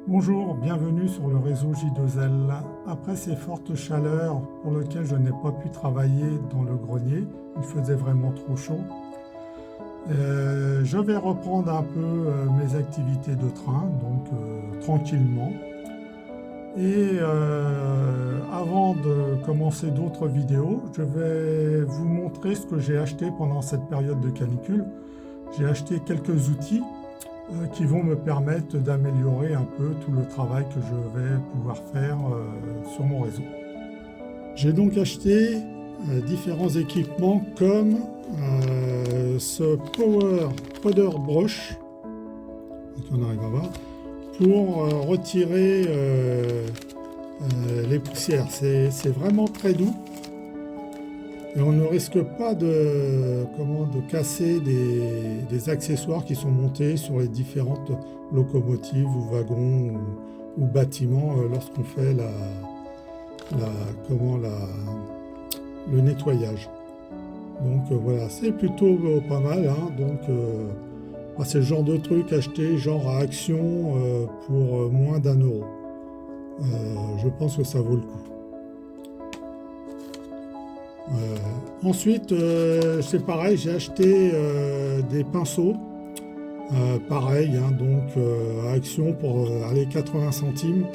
Bonjour, bienvenue sur le réseau J2L. Après ces fortes chaleurs pour lesquelles je n'ai pas pu travailler dans le grenier, il faisait vraiment trop chaud, je vais reprendre un peu mes activités de train, donc tranquillement. Et avant de commencer d'autres vidéos, je vais vous montrer ce que j'ai acheté pendant cette période de canicule. J'ai acheté quelques outils qui vont me permettre d'améliorer un peu tout le travail que je vais pouvoir faire sur mon réseau. J'ai donc acheté différents équipements comme ce Power Powder Brush, on arrive à voir, pour retirer les poussières. C'est vraiment très doux. Et on ne risque pas de casser des accessoires qui sont montés sur les différentes locomotives ou wagons ou bâtiments lorsqu'on fait le nettoyage. Donc voilà, c'est plutôt pas mal. Donc c'est le genre de truc acheté genre à Action pour moins d'1 €. Je pense que ça vaut le coup. Ensuite, c'est pareil, j'ai acheté des pinceaux, pareil, donc à Action pour aller 80 centimes.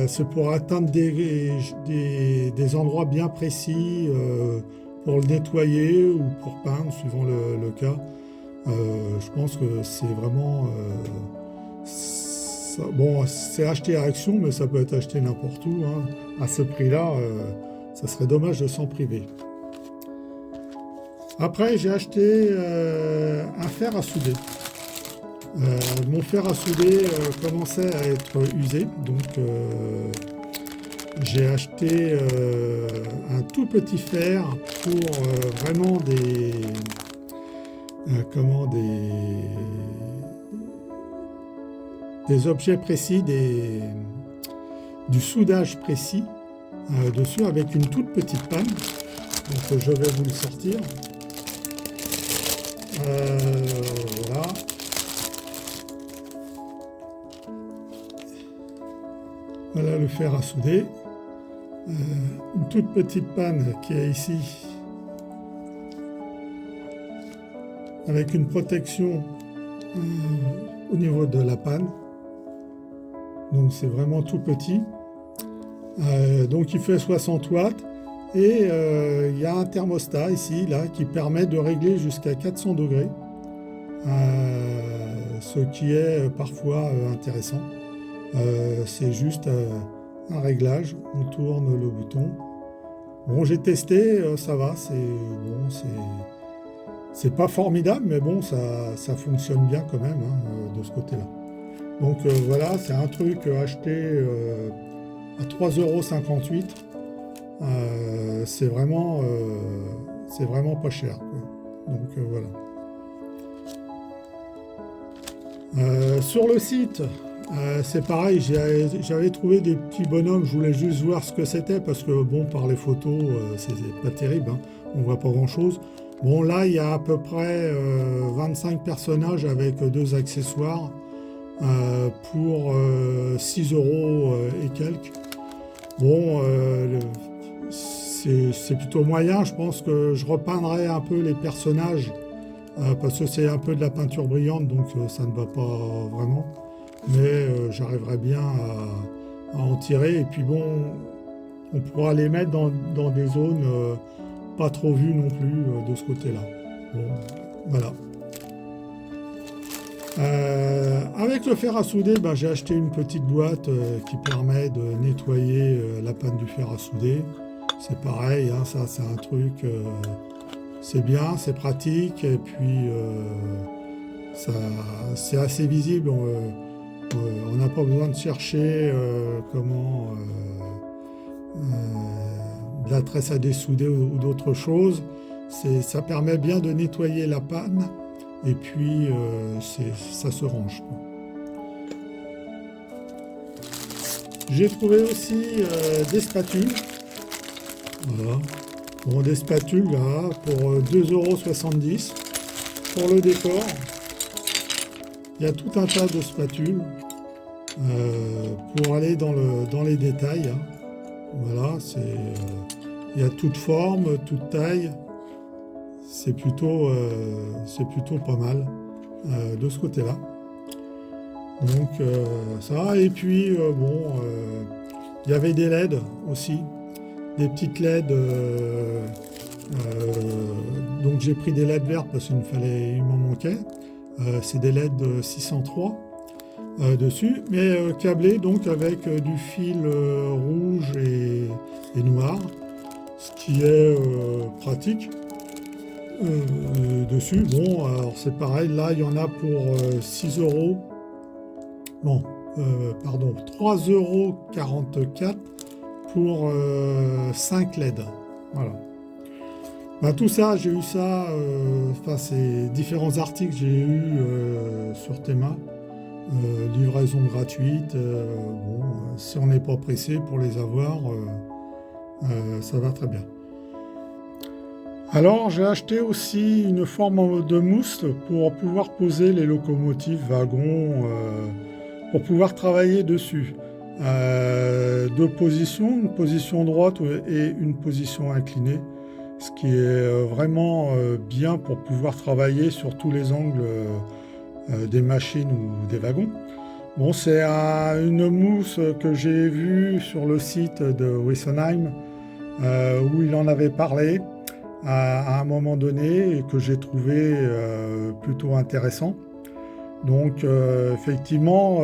C'est pour atteindre des endroits bien précis pour le nettoyer ou pour peindre, suivant le cas. Je pense que c'est vraiment... bon, c'est acheté à Action, mais ça peut être acheté n'importe où. À ce prix-là, ça serait dommage de s'en priver. Après, j'ai acheté un fer à souder. Mon fer à souder commençait à être usé, donc j'ai acheté un tout petit fer pour vraiment des objets précis, du soudage précis dessus avec une toute petite panne. Donc je vais vous le sortir. Voilà. Voilà le fer à souder. Une toute petite panne qui est ici avec une protection au niveau de la panne. Donc c'est vraiment tout petit. Donc il fait 60 watts et il y a un thermostat ici là qui permet de régler jusqu'à 400 degrés, ce qui est parfois intéressant. C'est juste un réglage, on tourne le bouton. Bon, j'ai testé, ça va, c'est pas formidable, mais bon, ça fonctionne bien quand même de ce côté-là. Donc voilà, c'est un truc acheté à 3,58 €. C'est vraiment pas cher, quoi. Donc voilà. Sur le site, c'est pareil, j'avais trouvé des petits bonhommes, je voulais juste voir ce que c'était parce que bon, par les photos, c'est pas terrible, on voit pas grand chose. Bon, là, il y a à peu près 25 personnages avec 2 accessoires pour 6 € et quelques. Bon, c'est plutôt moyen. Je pense que je repeindrai un peu les personnages parce que c'est un peu de la peinture brillante, donc ça ne va pas vraiment. Mais j'arriverai bien à en tirer. Et puis bon, on pourra les mettre dans des zones pas trop vues non plus de ce côté-là. Bon, voilà. Avec le fer à souder, j'ai acheté une petite boîte qui permet de nettoyer la panne du fer à souder. C'est pareil, ça c'est un truc, c'est bien, c'est pratique et puis c'est assez visible. On n'a pas besoin de chercher de la tresse à dessouder ou d'autres choses. Ça permet bien de nettoyer la panne. Et puis ça se range, quoi. J'ai trouvé aussi des spatules. Voilà. Bon, des spatules là pour 2,70 € pour le décor. Il y a tout un tas de spatules. pour aller dans les détails. Hein. Voilà, il y a toute forme, toute taille. C'est plutôt pas mal de ce côté-là. Donc ça, et puis il y avait des LED aussi, des petites LED. Donc j'ai pris des LED vertes parce qu'il m'en manquait. C'est des LED 603 dessus, mais câblés donc avec du fil rouge et noir, ce qui est pratique. Dessus, bon, alors c'est pareil, là il y en a pour 6 euros. Non, pardon, 3,44 € pour 5 LED. Voilà. Ben, tout ça, j'ai eu ça, ces différents articles que j'ai eu sur Théma, livraison gratuite. Bon, si on n'est pas pressé pour les avoir, ça va très bien. Alors, j'ai acheté aussi une forme de mousse pour pouvoir poser les locomotives, wagons, pour pouvoir travailler dessus. Deux positions, une position droite et une position inclinée, ce qui est vraiment bien pour pouvoir travailler sur tous les angles des machines ou des wagons. Bon, c'est une mousse que j'ai vue sur le site de Wessenheim, où il en avait parlé à un moment donné et que j'ai trouvé plutôt intéressant. Donc effectivement,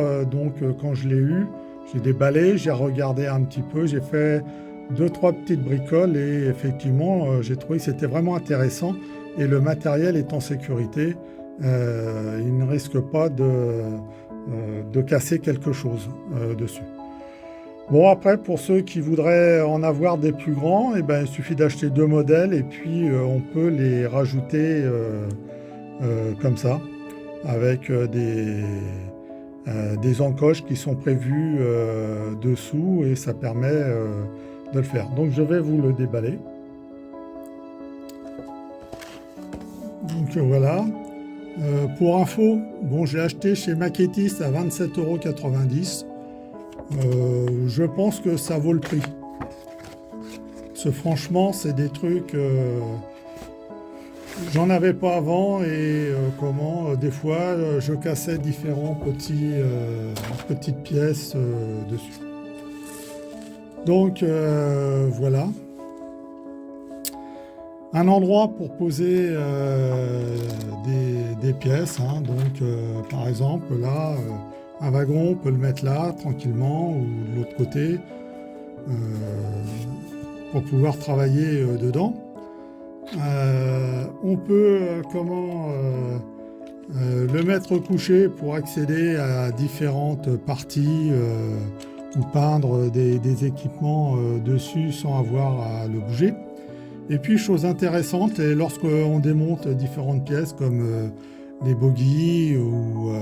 quand je l'ai eu, j'ai déballé, j'ai regardé un petit peu, j'ai fait 2-3 petites bricoles et effectivement j'ai trouvé que c'était vraiment intéressant et le matériel est en sécurité. Il ne risque pas de casser quelque chose dessus. Bon, après, pour ceux qui voudraient en avoir des plus grands, il suffit d'acheter 2 modèles et puis on peut les rajouter comme ça, avec des encoches qui sont prévues dessous et ça permet de le faire. Donc je vais vous le déballer. Donc voilà. Pour info, bon, j'ai acheté chez Maquettiste à 27,90 €. Je pense que ça vaut le prix. Parce que franchement, c'est des trucs... j'en avais pas avant et des fois, je cassais différents petites pièces dessus. Donc, voilà. Un endroit pour poser des pièces. Hein. Donc, par exemple, là... un wagon, on peut le mettre là, tranquillement, ou de l'autre côté, pour pouvoir travailler dedans. On peut le mettre couché pour accéder à différentes parties ou peindre des équipements dessus sans avoir à le bouger. Et puis, chose intéressante, lorsqu'on démonte différentes pièces comme les bogies ou...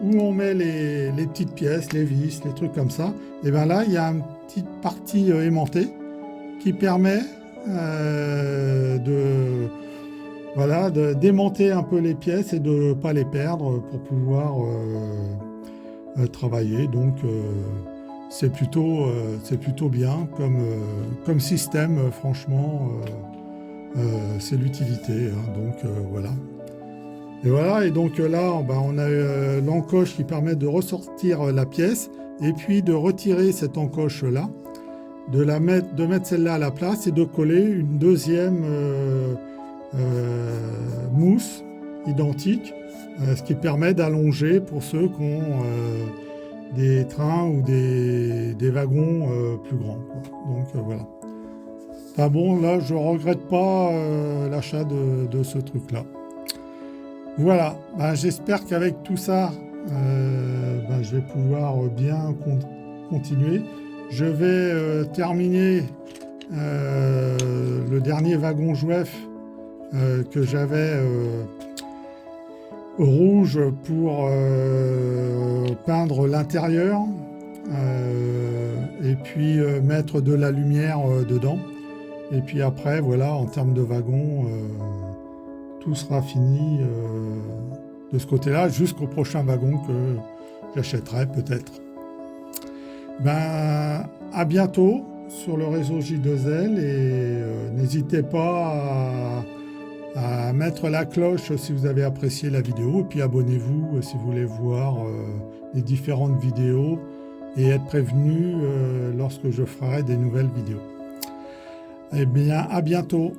où on met les petites pièces, les vis, les trucs comme ça, là, il y a une petite partie aimantée qui permet de démonter un peu les pièces et de ne pas les perdre pour pouvoir travailler. Donc, c'est plutôt bien comme système, franchement, c'est l'utilité. Hein, donc, voilà. Et voilà, et donc là, on a l'encoche qui permet de ressortir la pièce et puis de retirer cette encoche-là, de mettre celle-là à la place et de coller une deuxième mousse identique, ce qui permet d'allonger pour ceux qui ont des trains ou des wagons plus grands, quoi. Donc voilà. Enfin bon, là, je regrette pas l'achat de ce truc-là. Voilà, j'espère qu'avec tout ça, je vais pouvoir bien continuer. Je vais terminer le dernier wagon Jouef que j'avais rouge pour peindre l'intérieur et puis mettre de la lumière dedans. Et puis après, voilà, en termes de wagon... tout sera fini de ce côté-là jusqu'au prochain wagon que j'achèterai peut-être. À bientôt sur le réseau J2L et n'hésitez pas à mettre la cloche si vous avez apprécié la vidéo et puis abonnez-vous si vous voulez voir les différentes vidéos et être prévenu lorsque je ferai des nouvelles vidéos. Eh bien, à bientôt.